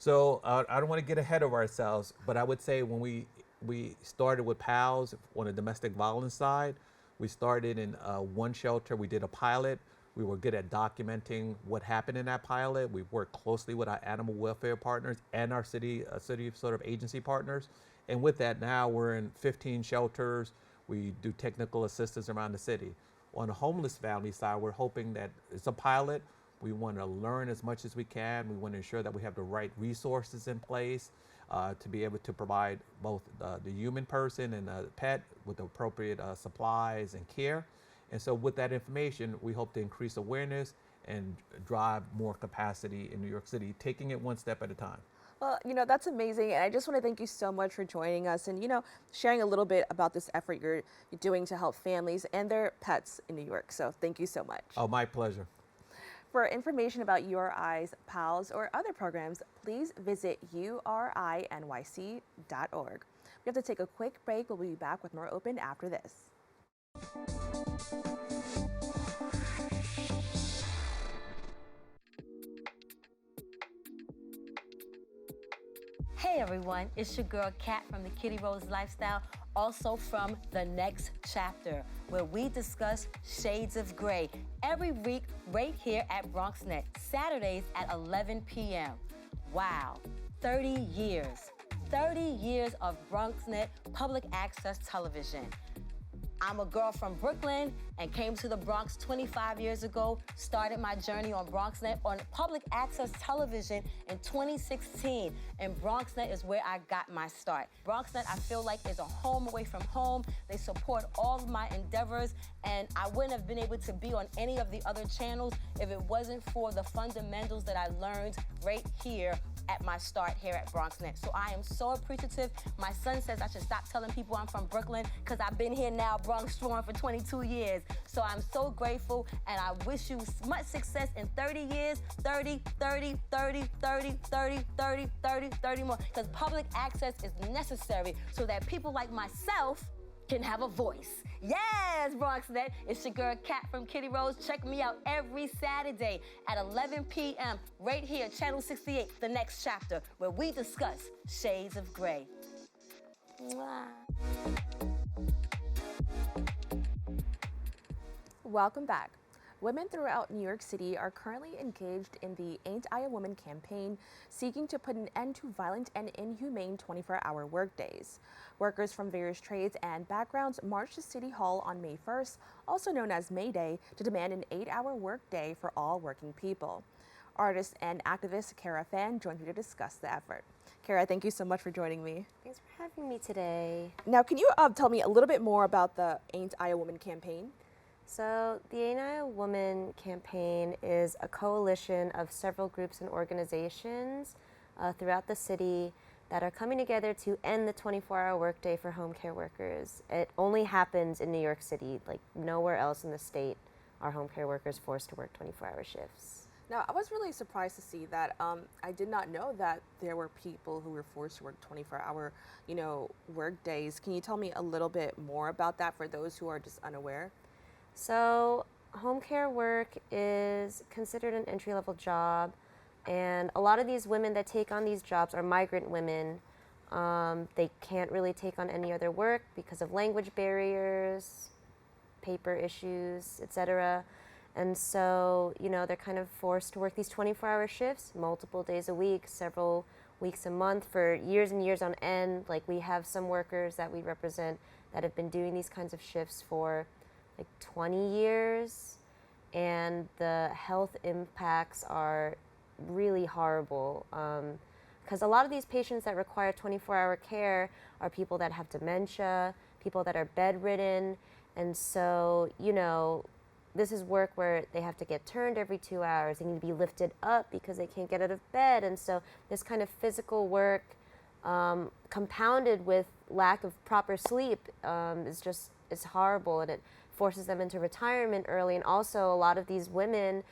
So I don't want to get ahead of ourselves, but I would say when we started with PALS on the domestic violence side, We started in one shelter. We did a pilot. We were good at documenting what happened in that pilot. We worked closely with our animal welfare partners and our city sort of agency partners. And with that, now we're in 15 shelters. We do technical assistance around the city. On the homeless family side, we're hoping that it's a pilot. We want to learn as much as we can. We want to ensure that we have the right resources in place to be able to provide both the human person and the pet with the appropriate supplies and care. And so with that information, we hope to increase awareness and drive more capacity in New York City, taking it one step at a time. Well, that's amazing. And I just want to thank you so much for joining us and, sharing a little bit about this effort you're doing to help families and their pets in New York. So thank you so much. Oh, my pleasure. For information about URI's, PALS, or other programs, please visit urinyc.org. We have to take a quick break. We'll be back with more Open after this. Hey everyone, it's your girl Kat from the Kitty Rose Lifestyle, also from The Next Chapter, where we discuss shades of gray every week right here at BronxNet, Saturdays at 11 p.m. Wow, 30 years. 30 years of BronxNet public access television. I'm a girl from Brooklyn and came to the Bronx 25 years ago, started my journey on BronxNet on public access television in 2016, and BronxNet is where I got my start. BronxNet, I feel like, is a home away from home. They support all of my endeavors, and I wouldn't have been able to be on any of the other channels if it wasn't for the fundamentals that I learned right here at my start here at BronxNet. So I am so appreciative. My son says I should stop telling people I'm from Brooklyn because I've been here now, Bronx Strong, for 22 years. So I'm so grateful, and I wish you much success in 30 years, 30, 30, 30, 30, 30, 30, 30, 30 more, because public access is necessary so that people like myself can have a voice. Yes, BronxNet, it's your girl Kat from Kitty Rose. Check me out every Saturday at 11 p.m. right here, Channel 68, The Next Chapter, where we discuss shades of gray. Mwah. Welcome back. Women throughout New York City are currently engaged in the Ain't I a Woman campaign, seeking to put an end to violent and inhumane 24-hour workdays. Workers from various trades and backgrounds marched to City Hall on May 1st, also known as May Day, to demand an 8-hour workday for all working people. Artist and activist Kara Fan joined me to discuss the effort. Kara, thank you so much for joining me. Thanks for having me today. Now, can you tell me a little bit more about the Ain't I a Woman campaign? So the Ain't I a Woman campaign is a coalition of several groups and organizations throughout the city that are coming together to end the 24-hour workday for home care workers. It only happens in New York City, like nowhere else in the state are home care workers forced to work 24-hour shifts. Now, I was really surprised to see that. I did not know that there were people who were forced to work 24-hour, work days. Can you tell me a little bit more about that for those who are just unaware? So home care work is considered an entry-level job, and a lot of these women that take on these jobs are migrant women. They can't really take on any other work because of language barriers, paper issues, etc. And so, they're kind of forced to work these 24-hour shifts, multiple days a week, several weeks a month for years and years on end. Like, we have some workers that we represent that have been doing these kinds of shifts for like 20 years, and the health impacts are really horrible because a lot of these patients that require 24-hour care are people that have dementia, people that are bedridden, and so, this is work where they have to get turned every 2 hours. They need to be lifted up because they can't get out of bed, and so this kind of physical work compounded with lack of proper sleep is horrible, and it forces them into retirement early. And also a lot of these women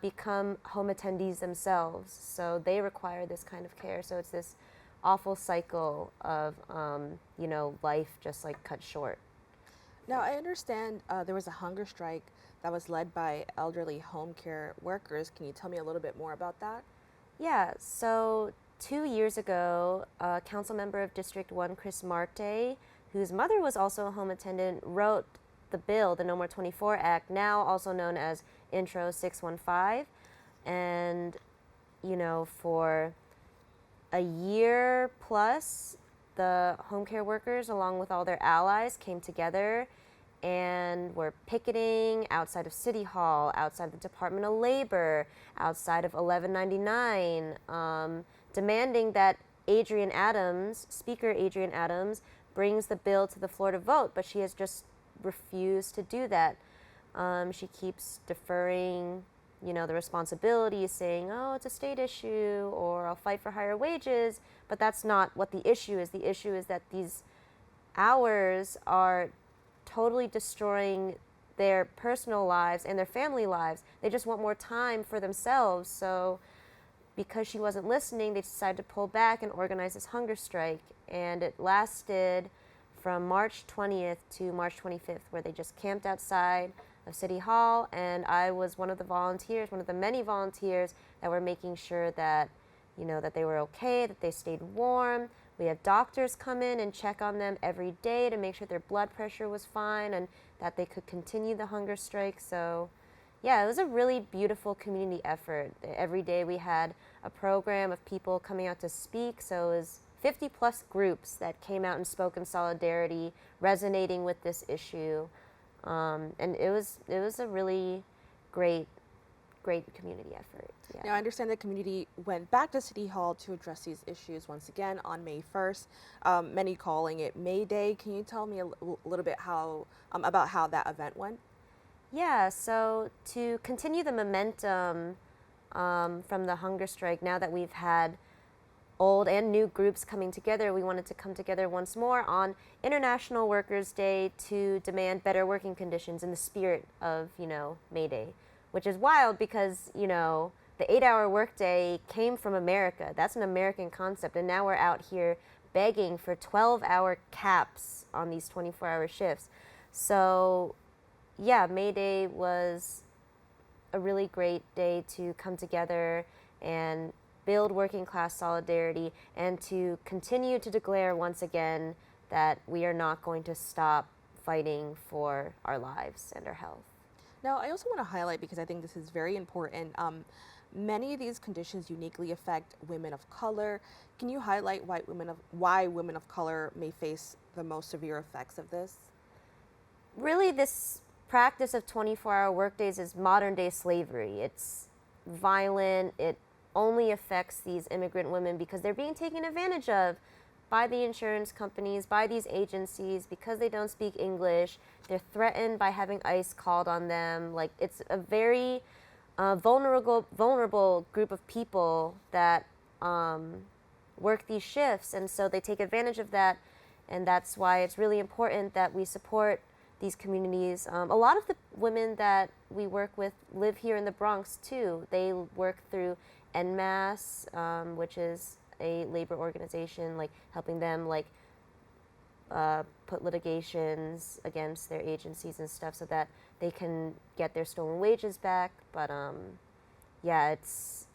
become home attendees themselves, so they require this kind of care. So it's this awful cycle of life just like cut short. Now, I understand there was a hunger strike that was led by elderly home care workers. Can you tell me a little bit more about that? Yeah, so 2 years ago, a council member of District 1, Chris Marte, whose mother was also a home attendant, wrote the bill, the No More 24 Act, now also known as Intro 615. And, you know, for a year plus, the home care workers, along with all their allies, came together and were picketing outside of City Hall, outside of the Department of Labor, outside of 1199, demanding that Speaker Adrienne Adams, brings the bill to the floor to vote, but she has just refused to do that. She keeps deferring, you know, the responsibility, saying, oh, it's a state issue, or I'll fight for higher wages, but that's not what the issue is. The issue is that these hours are totally destroying their personal lives and their family lives. They just want more time for themselves. So because she wasn't listening, they decided to pull back and organize this hunger strike. And it lasted from March 20th to March 25th, where they just camped outside of City Hall. And I was one of the volunteers, one of the many volunteers that were making sure that, you know, that they were okay, that they stayed warm. We had doctors come in and check on them every day to make sure their blood pressure was fine and that they could continue the hunger strike. So yeah, it was a really beautiful community effort. Every day we had a program of people coming out to speak. So it was 50 plus groups that came out and spoke in solidarity, resonating with this issue. And it was a really great community effort. Yeah. Now, I understand the community went back to City Hall to address these issues once again on May 1st, many calling it May Day. Can you tell me a little bit about how that event went? Yeah, so to continue the momentum from the hunger strike, now that we've had old and new groups coming together, we wanted to come together once more on International Workers' Day to demand better working conditions in the spirit of, you know, May Day, which is wild because, you know, the 8-hour workday came from America. That's an American concept, and now we're out here begging for 12-hour caps on these 24-hour shifts. So yeah, May Day was a really great day to come together and build working class solidarity and to continue to declare once again that we are not going to stop fighting for our lives and our health. Now, I also want to highlight, because I think this is very important, many of these conditions uniquely affect women of color. Can you highlight why women of color may face the most severe effects of this? Really, this practice of 24-hour workdays is modern day slavery. It's violent. It only affects these immigrant women because they're being taken advantage of by the insurance companies, by these agencies, because they don't speak English. They're threatened by having ICE called on them. Like, it's a very vulnerable group of people that work these shifts, and so they take advantage of that, and that's why it's really important that we support these communities. A lot of the women that we work with live here in the Bronx too. They work through NMAS, which is a labor organization, like helping them put litigations against their agencies and stuff so that they can get their stolen wages back. But yeah, it's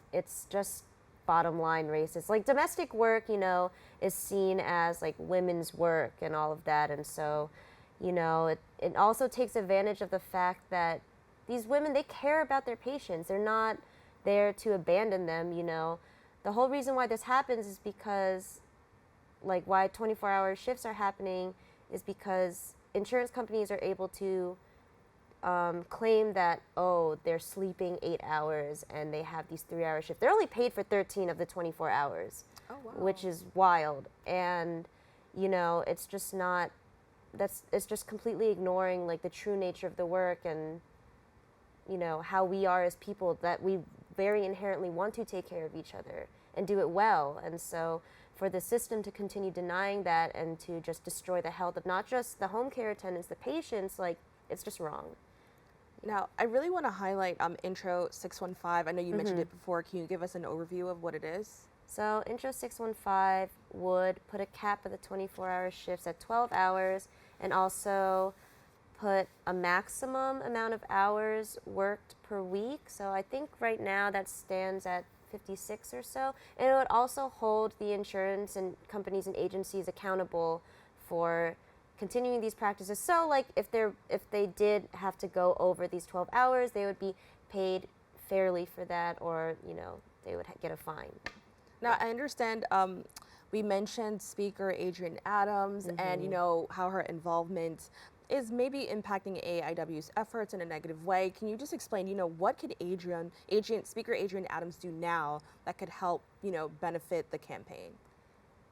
just bottom line racist. Like, domestic work, you know, is seen as like women's work and all of that, and so, you know, it also takes advantage of the fact that these women, they care about their patients. They're not there to abandon them, you know. The whole reason why this happens is because, like, why 24-hour shifts are happening is because insurance companies are able to claim that, oh, they're sleeping 8 hours and they have these 3-hour shifts. They're only paid for 13 of the 24 hours, oh, wow. which is wild. And, you know, it's just not, it's just completely ignoring, like, the true nature of the work and, you know, how we are as people, that we very inherently want to take care of each other and do it well. And so for the system to continue denying that and to just destroy the health of not just the home care attendants, the patients, like, it's just wrong. Now, I really want to highlight Intro 615. I know you mentioned it before. Can you give us an overview of what it is? So Intro 615 would put a cap of the 24-hour shifts at 12 hours and also put a maximum amount of hours worked per week. So I think right now that stands at 56 or so. And it would also hold the insurance and companies and agencies accountable for continuing these practices. So like if they did have to go over these 12 hours, they would be paid fairly for that, or they would get a fine. Now I understand we mentioned Speaker Adrienne Adams and how her involvement is maybe impacting AIW's efforts in a negative way. Can you just explain, what could Speaker Adrienne Adams do now that could help, benefit the campaign?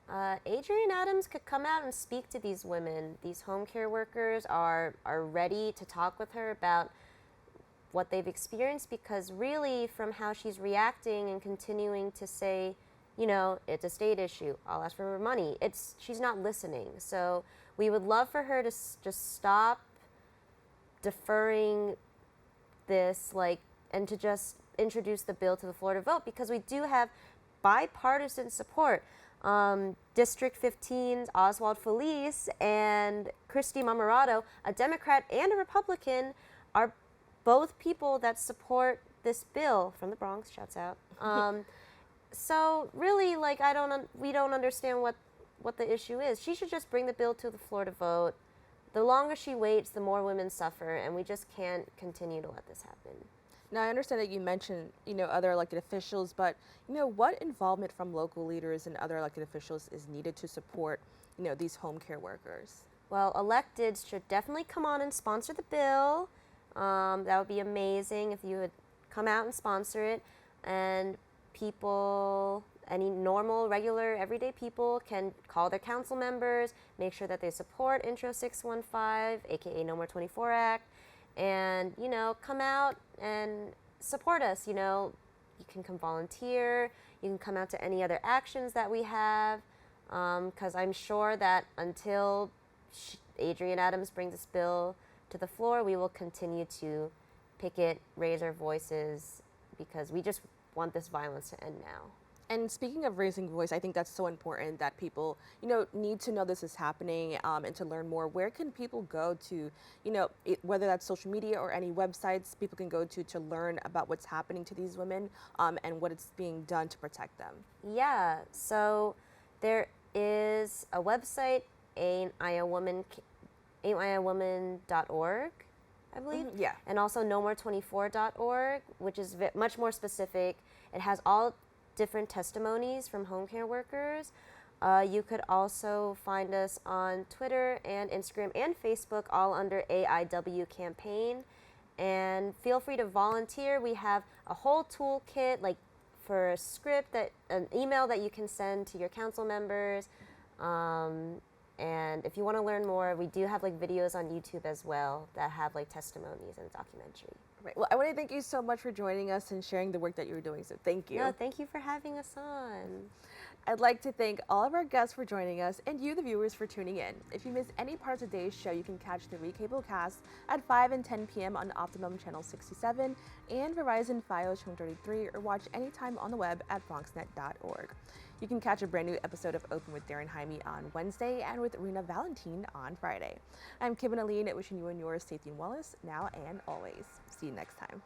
Adrienne Adams could come out and speak to these women. These home care workers are ready to talk with her about what they've experienced, because really from how she's reacting and continuing to say, it's a state issue, I'll ask for more money, she's not listening. So we would love for her to just stop deferring this, and to just introduce the bill to the floor to vote, because we do have bipartisan support. District 15's Oswald Felice and Christy Marmorato, a Democrat and a Republican, are both people that support this bill from the Bronx. Shouts out. So really, we don't understand what the issue is. She should just bring the bill to the floor to vote. The longer she waits, the more women suffer, and we just can't continue to let this happen. Now, I understand that you mentioned, other elected officials, but, what involvement from local leaders and other elected officials is needed to support, these home care workers? Well, electeds should definitely come on and sponsor the bill. That would be amazing if you would come out and sponsor it. And people, any normal, regular, everyday people can call their council members, make sure that they support Intro 615, aka No More 24 Act, and, come out and support us. You can come volunteer, you can come out to any other actions that we have, because I'm sure that until Adrienne Adams brings this bill to the floor, we will continue to picket, raise our voices, because we just want this violence to end now. And speaking of raising voice, I think that's so important that people, need to know this is happening and to learn more. Where can people go to, whether that's social media or any websites people can go to learn about what's happening to these women and what is being done to protect them? Yeah, so there is a website, ain'tIawoman.org, I believe. Yeah. And also nomore24.org, which is much more specific. It has all different testimonies from home care workers. You could also find us on Twitter and Instagram and Facebook, all under AIW campaign. And feel free to volunteer. We have a whole toolkit, for a script, an email that you can send to your council members. And if you want to learn more, we do have videos on YouTube as well that have testimonies and documentary. Right. Well, I want to thank you so much for joining us and sharing the work that you're doing. So thank you. No, thank you for having us on. I'd like to thank all of our guests for joining us and you, the viewers, for tuning in. If you missed any part of today's show, you can catch the recable cast at 5 and 10 p.m. on Optimum Channel 67 and Verizon Fios Channel 33, or watch anytime on the web at BronxNet.org. You can catch a brand new episode of Open with Darren Jaime on Wednesday and with Rena Valentine on Friday. I'm Kibin Alleyne, wishing you and yours safety and wellness now and always. See you next time.